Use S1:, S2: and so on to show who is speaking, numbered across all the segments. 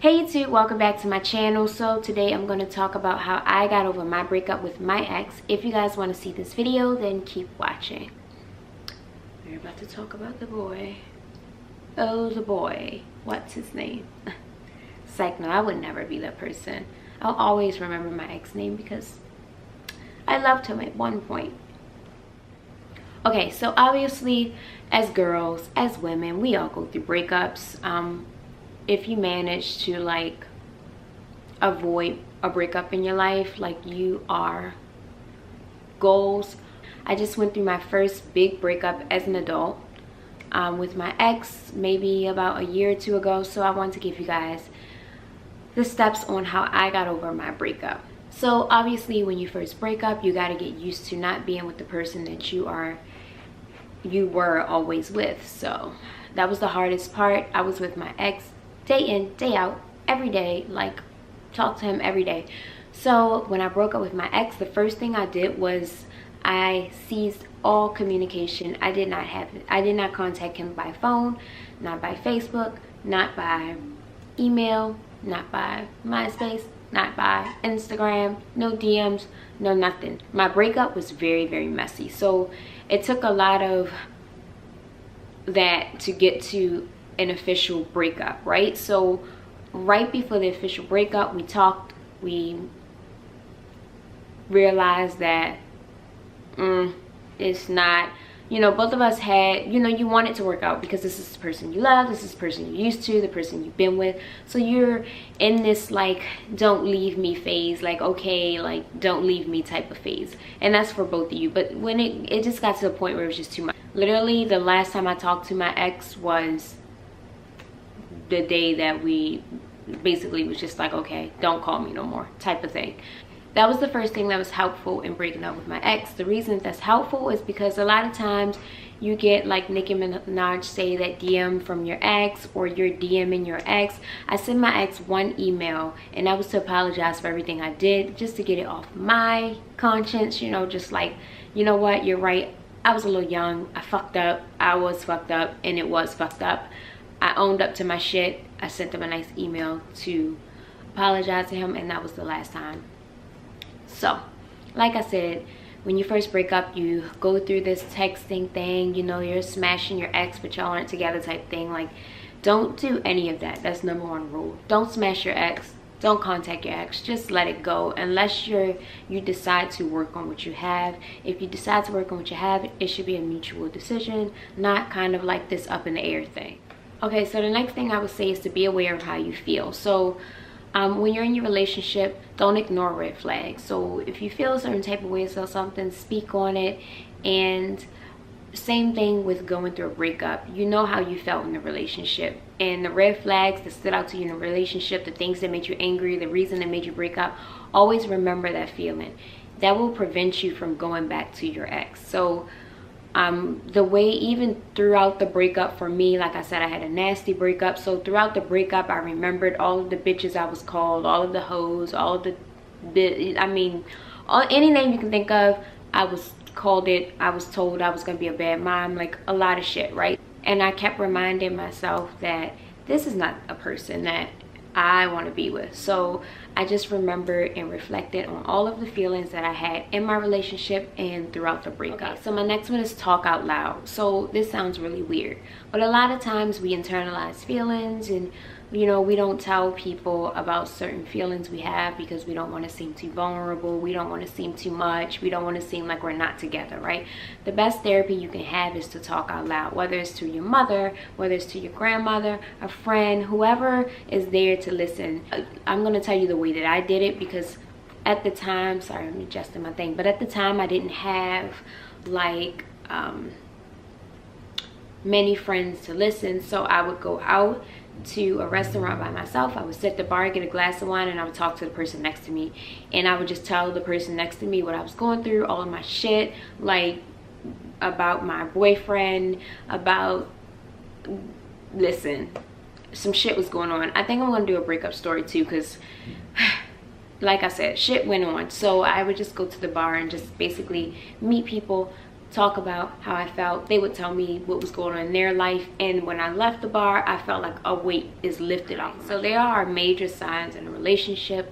S1: Hey YouTube, welcome back to my channel. So today I'm going to talk about how I got over my breakup with my ex. If you guys want to see this video, then keep watching. We're about to talk about the boy. Oh, the boy. What's his name? It's like, no, I would never be that person. I'll always remember my ex name because I loved him at one point. Okay, so obviously as girls, as women, we all go through breakups. If you manage to like avoid a breakup in your life, like you are goals. I just went through my first big breakup as an adult with my ex maybe about a year or two ago. So I want to give you guys the steps on how I got over my breakup. So obviously when you first break up, you got to get used to not being with the person that you were always with. So that was the hardest part. I was with my ex day in, day out, every day, like talk to him every day. So when I broke up with my ex, the first thing I did was I ceased all communication. I did not contact him by phone, not by Facebook, not by email, not by MySpace, not by Instagram, no DMs, no nothing. My breakup was very, very messy. So it took a lot of that to get to an official breakup, right? So right before the official breakup, we talked, we realized that it's not, you know, both of us had, you know, you want it to work out because this is the person you love, this is the person you're used to, the person you've been with. So you're in this like don't leave me phase, like okay, like don't leave me type of phase, and that's for both of you. But when it just got to the point where it was just too much. Literally the last time I talked to my ex was the day that we basically was just like, okay, don't call me no more type of thing. That was the first thing that was helpful in breaking up with my ex. The reason that's helpful is because a lot of times you get like Nicki Minaj say that DM from your ex, or you're DMing your ex. I sent my ex one email and that was to apologize for everything I did, just to get it off my conscience, you know, just like, you know what, you're right, I was a little young, I fucked up, I was fucked up, and it was fucked up. I owned up to my shit. I sent him a nice email to apologize to him, and that was the last time. So like I said, when you first break up, you go through this texting thing, you know, you're smashing your ex but y'all aren't together type thing. Like, don't do any of that. That's number one rule. Don't smash your ex, don't contact your ex, just let it go unless you decide to work on what you have. If you decide to work on what you have, it should be a mutual decision, not kind of like this up in the air thing. Okay, so the next thing I would say is to be aware of how you feel. So when you're in your relationship, don't ignore red flags. So if you feel a certain type of way about something, speak on it. And same thing with going through a breakup. You know how you felt in the relationship, and the red flags that stood out to you in the relationship, the things that made you angry, the reason that made you break up, always remember that feeling. That will prevent you from going back to your ex. So the way, even throughout the breakup for me, like I said, I had a nasty breakup. So throughout the breakup, I remembered all of the bitches I was called, all of the hoes, all of I mean, any name you can think of, I was called it. I was told I was gonna be a bad mom, like a lot of shit, right? And I kept reminding myself that this is not a person that I want to be with. So I just remembered and reflected on all of the feelings that I had in my relationship and throughout the breakup. Okay, so my next one is talk out loud. So this sounds really weird, but a lot of times we internalize feelings, and you know, we don't tell people about certain feelings we have because we don't want to seem too vulnerable, we don't want to seem too much, we don't want to seem like we're not together, right? The best therapy you can have is to talk out loud, whether it's to your mother, whether it's to your grandmother, a friend, whoever is there to listen. I'm going to tell you the way that I did it, because at the time, sorry, I'm adjusting my thing, but at the time I didn't have like many friends to listen. So I would go out to a restaurant by myself, I would sit at the bar, get a glass of wine, and I would talk to the person next to me, and I would just tell the person next to me what I was going through, all of my shit, like about my boyfriend, about, listen, some shit was going on. I think I'm gonna do a breakup story too, because like I said, shit went on. So I would just go to the bar and just basically meet people, talk about how I felt. They would tell me what was going on in their life, and when I left the bar, I felt like a weight is lifted off. So there are major signs in a relationship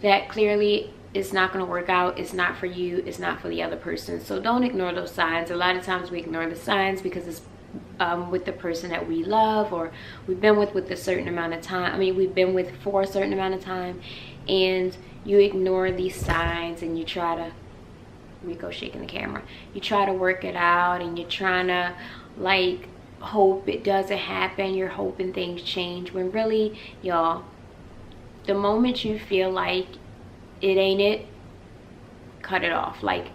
S1: that clearly it's not going to work out. It's not for you, it's not for the other person. So don't ignore those signs. A lot of times we ignore the signs because it's with the person that we love, or we've been with a certain amount of time. I mean, we've been with for a certain amount of time, and you ignore these signs and you try to, Rico shaking the camera, you try to work it out, and you're trying to like hope it doesn't happen. You're hoping things change, when really, y'all, the moment you feel like it ain't it, cut it off. Like,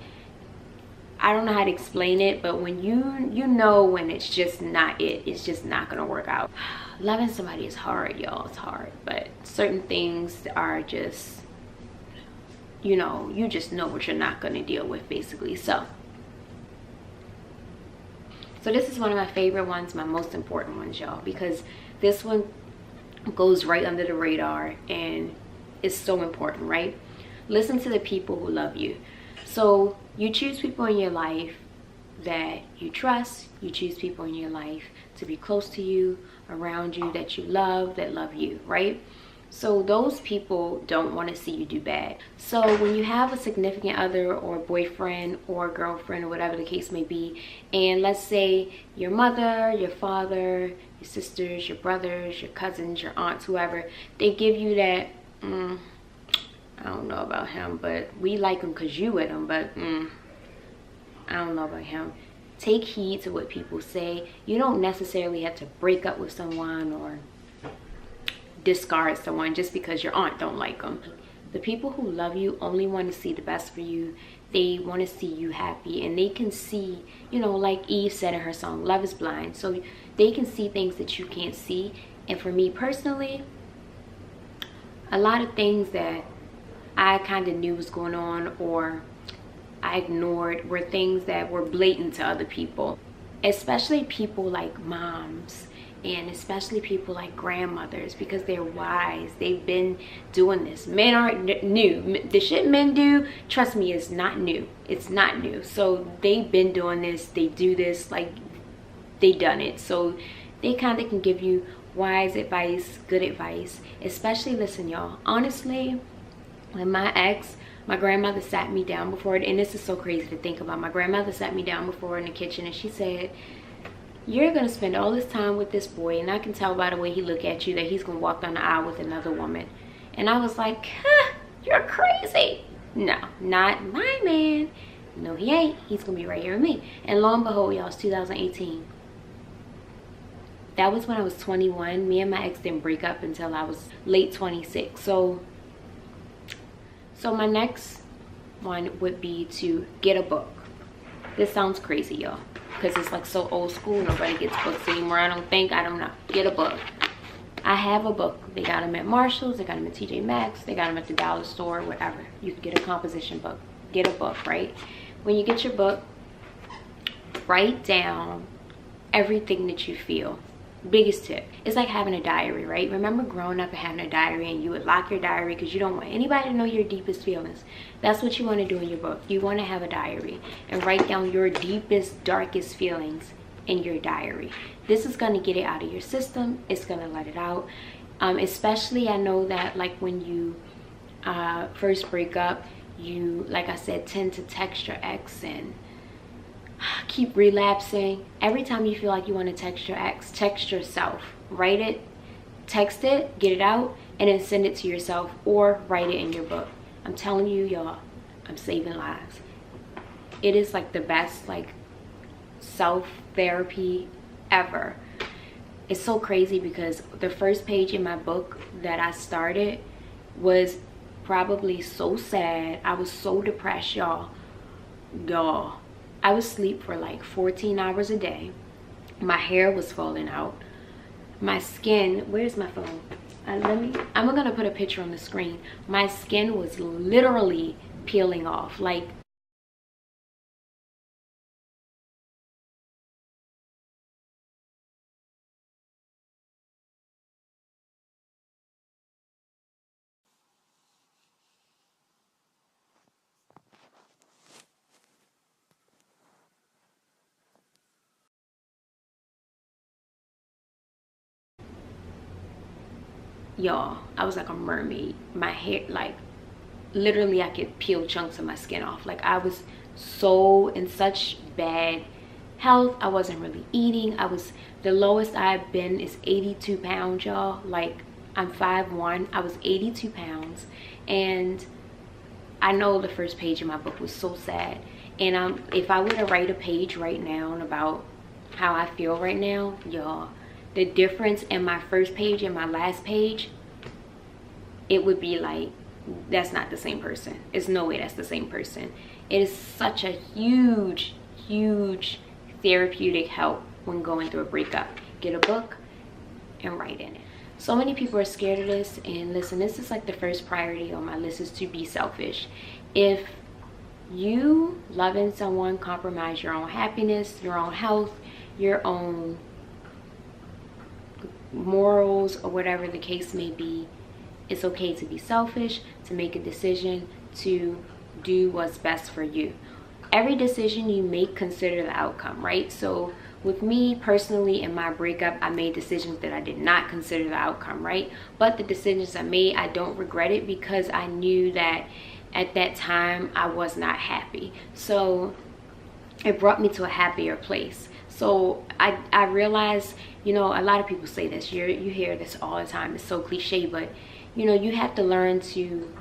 S1: I don't know how to explain it, but when you know when it's just not it, it's just not gonna work out. Loving somebody is hard, y'all. It's hard, but certain things are just, you know, you just know what you're not gonna deal with, basically. So this is one of my favorite ones, my most important ones, y'all, because this one goes right under the radar and it's so important, right? Listen to the people who love you. So you choose people in your life that you trust. You choose people in your life to be close to you, around you, that you love, that love you, right? So those people don't want to see you do bad. So when you have a significant other or boyfriend or girlfriend or whatever the case may be, and let's say your mother, your father, your sisters, your brothers, your cousins, your aunts, whoever, they give you that, I don't know about him, but we like him because you with him, but I don't know about him. Take heed to what people say. You don't necessarily have to break up with someone or discard someone just because your aunt don't like them. The people who love you only want to see the best for you. They want to see you happy, and they can see, you know, like Eve said in her song, love is blind. So they can see things that you can't see. And for me personally, a lot of things that I kind of knew was going on or I ignored were things that were blatant to other people, especially people like moms, and especially people like grandmothers, because they're wise. They've been doing this. Men aren't new. The shit men do, trust me, is not new. It's not new. So they've been doing this. They do this, like, they done it. So they kind of can give you wise advice, good advice. Especially, listen, y'all, honestly, when my ex, my grandmother sat me down before, and this is so crazy to think about. My grandmother sat me down before in the kitchen, and she said, you're gonna spend all this time with this boy, and I can tell by the way he look at you that he's gonna walk down the aisle with another woman. And I was like, huh, you're crazy. No, not my man. No, he ain't. He's gonna be right here with me. And lo and behold, y'all, it's 2018. That was when I was 21. Me and my ex didn't break up until I was late 26. So my next one would be to get a book. This sounds crazy, y'all, because it's like so old school. Nobody gets books anymore, I don't know. Get a book. I have a book. They got them at Marshall's, they got them at TJ Maxx, they got them at the dollar store, whatever. You can get a composition book. Get a book, right? When you get your book, write down everything that you feel. Biggest tip, it's like having a diary, right? Remember growing up and having a diary, and you would lock your diary because you don't want anybody to know your deepest feelings. That's what you want to do in your book. You want to have a diary and write down your deepest, darkest feelings in your diary. This is going to get it out of your system. It's going to let it out. Especially, I know that like when you first break up, you, like I said, tend to text your ex and keep relapsing. Every time you feel like you want to text your ex, text yourself. Write it, text it, get it out, and then send it to yourself, or write it in your book. I'm telling you, y'all, I'm saving lives. It is like the best like self-therapy ever. It's so crazy because the first page in my book that I started was probably so sad. I was so depressed, y'all. I would sleep for like 14 hours a day. My hair was falling out. My skin, where's my phone? I'm gonna put a picture on the screen. My skin was literally peeling off. Like, y'all, I was like a mermaid. My hair, like, literally I could peel chunks of my skin off. Like, I was so in such bad health. I wasn't really eating. The lowest I've been is 82 pounds, y'all. Like, I'm 5'1". I was 82 pounds. And I know the first page of my book was so sad. And if I were to write a page right now about how I feel right now, y'all, the difference in my first page and my last page, it would be like, that's not the same person. It's no way that's the same person. It is such a huge therapeutic help when going through a breakup. Get a book and write in it. So many people are scared of this, and listen, this is like the first priority on my list, is to be selfish. If you loving someone compromise your own happiness, your own health, your own morals, or whatever the case may be, it's okay to be selfish, to make a decision, to do what's best for you. Every decision you make, consider the outcome, right? So with me personally, in my breakup, I made decisions that I did not consider the outcome, right? But the decisions I made, I don't regret it, because I knew that at that time I was not happy. So it brought me to a happier place. So I realized, you know, a lot of people say this, you hear this all the time, it's so cliche, but you know, you have to learn to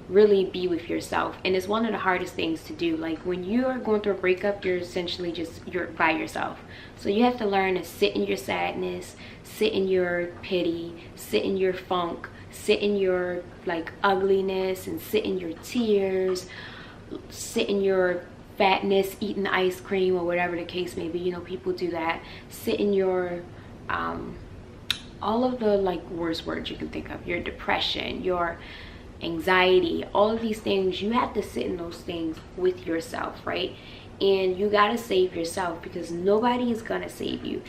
S1: really be with yourself. And it's one of the hardest things to do. Like, when you are going through a breakup, you're essentially you're by yourself. So you have to learn to sit in your sadness, sit in your pity, sit in your funk, sit in your like ugliness, and sit in your tears, sit in your fatness, eating ice cream or whatever the case may be. You know, people do that. Sit in your all of the like worst words you can think of, your depression, your anxiety, all of these things. You have to sit in those things with yourself, right? And you got to save yourself, because nobody is gonna save you.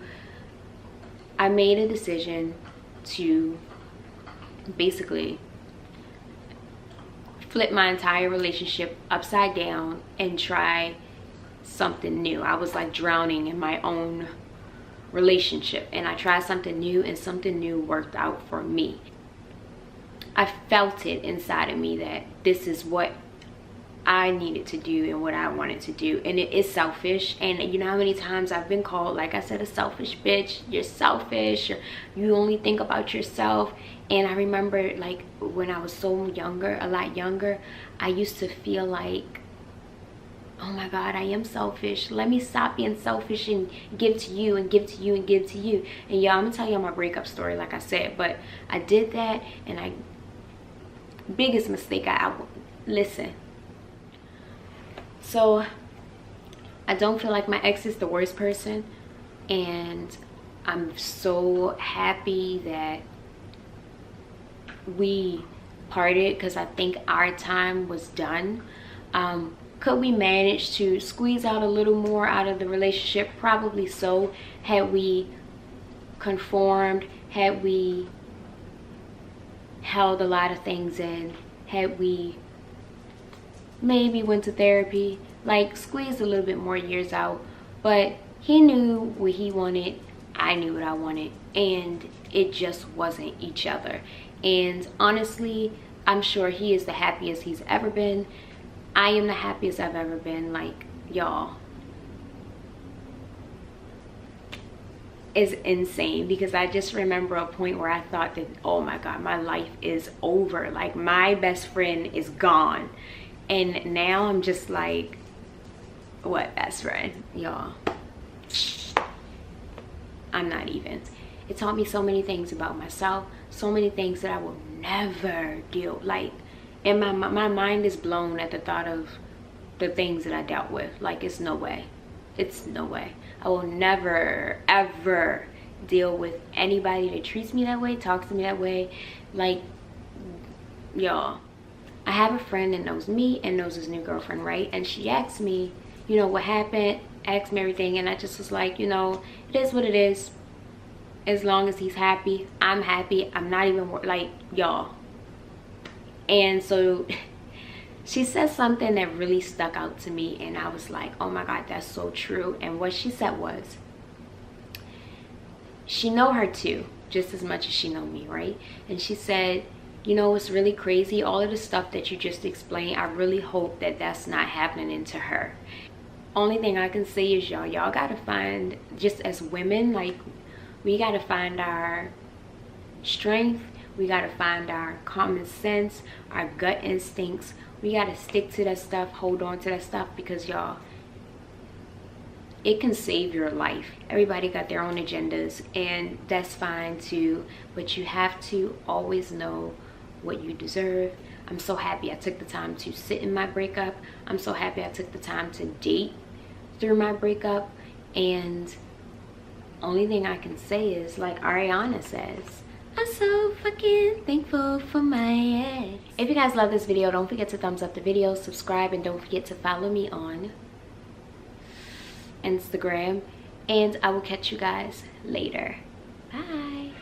S1: I made a decision to basically flip my entire relationship upside down and try something new. I was like drowning in my own relationship, and I tried something new, and something new worked out for me. I felt it inside of me that this is what I needed to do and what I wanted to do. And it is selfish. And you know how many times I've been called, like I said, a selfish bitch. You're selfish, you only think about yourself. And I remember, like, when I was so younger, a lot younger, I used to feel like, oh my God, I am selfish. Let me stop being selfish and give to you and give to you and give to you. And y'all, I'm gonna tell y'all my breakup story, like I said. But I did that, and biggest mistake listen. So I don't feel like my ex is the worst person, and I'm so happy that we parted, because I think our time was done. Could we manage to squeeze out a little more out of the relationship? Probably so. Had we conformed, had we held a lot of things in, had we maybe went to therapy, like squeezed a little bit more years out. But he knew what he wanted, I knew what I wanted, and it just wasn't each other. And honestly, I'm sure he is the happiest he's ever been. I am the happiest I've ever been. Like, y'all, is insane, because I just remember a point where I thought that, oh my God, my life is over. Like, my best friend is gone. And now I'm just like, what best friend, y'all? I'm not even. It taught me so many things about myself, so many things that I will never deal, like, and my mind is blown at the thought of the things that I dealt with. Like, it's no way. It's no way. I will never, ever deal with anybody that treats me that way, talks to me that way. Like, y'all, I have a friend that knows me and knows his new girlfriend, right? And she asked me, you know, what happened, asked me everything, and I just was like, you know, it is what it is. As long as he's happy, I'm happy. I'm not even, like, y'all. And so she said something that really stuck out to me, and I was like, oh my God, that's so true. And what she said was, she know her too, just as much as she know me, right? And she said, you know, it's really crazy, all of the stuff that you just explained, I really hope that that's not happening to her. Only thing I can say is y'all gotta find, just as women, like, we gotta find our strength, we gotta find our common sense, our gut instincts. We gotta stick to that stuff, hold on to that stuff, because y'all, it can save your life. Everybody got their own agendas, and that's fine too, but you have to always know what you deserve. I'm so happy I took the time to sit in my breakup. I'm so happy I took the time to date through my breakup. And only thing I can say is, like Ariana says, I'm so fucking thankful for my ex. If you guys love this video, don't forget to thumbs up the video, subscribe, and don't forget to follow me on Instagram. And I will catch you guys later. Bye.